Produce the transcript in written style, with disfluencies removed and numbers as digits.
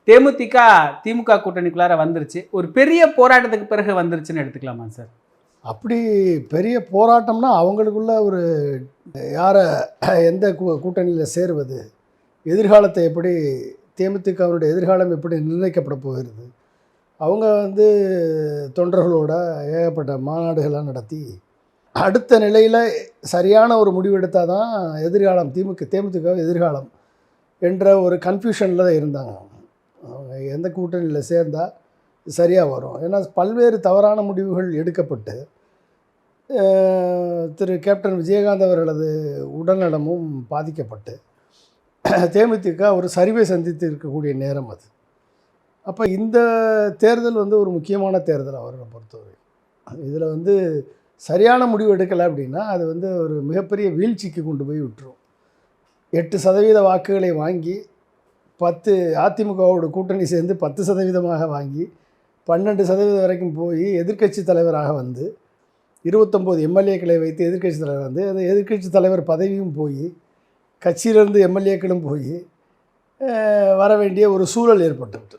தேமுதிக திமுக கூட்டணிக்குள்ளார வந்துருச்சு. ஒரு பெரிய போராட்டத்துக்கு பிறகு வந்துருச்சுன்னு எடுத்துக்கலாமா சார்? அப்படி பெரிய போராட்டம்னா அவங்களுக்குள்ள ஒரு யாரை எந்த கூட்டணியில் சேருவது, எதிர்காலத்தை எப்படி தேமுதிகவினுடைய எதிர்காலம் எப்படி நிர்ணயிக்கப்பட போகிறது. அவங்க தொண்டர்களோட ஏகப்பட்ட மாநாடுகள்லாம் நடத்தி அடுத்த நிலையில் சரியான ஒரு முடிவு எடுத்தால் தான் எதிர்காலம் தேமுதிக எதிர்காலம் என்ற ஒரு கன்ஃபியூஷனில் இருந்தாங்க. அவங்க எந்த கூட்டணியில் சேர்ந்தால் சரியாக வரும். ஏன்னா பல்வேறு தவறான முடிவுகள் எடுக்கப்பட்டு திரு கேப்டன் விஜயகாந்த் அவர்களது உடல்நலமும் பாதிக்கப்பட்டு தேமுதிக ஒரு சரிவை சந்தித்து இருக்கக்கூடிய நேரம் அது. அப்போ இந்த தேர்தல் ஒரு முக்கியமான தேர்தல் அவர்களை பொறுத்தவரை. இதில் சரியான முடிவு எடுக்கலை அப்படின்னா அது ஒரு மிகப்பெரிய வீழ்ச்சிக்கு கொண்டு போய் விட்டுரும். 8% வாக்குகளை வாங்கி 10 அதிமுகவோட கூட்டணி சேர்ந்து 10% வாங்கி 12% வரைக்கும் போய் எதிர்க்கட்சி தலைவராக 29 எம்எல்ஏக்களை வைத்து எதிர்க்கட்சி தலைவர் அது எதிர்க்கட்சி தலைவர் பதவியும் போய் கட்சியிலிருந்து எம்எல்ஏக்களும் போய் வர வேண்டிய ஒரு சூழல் ஏற்பட்டுவிட்டு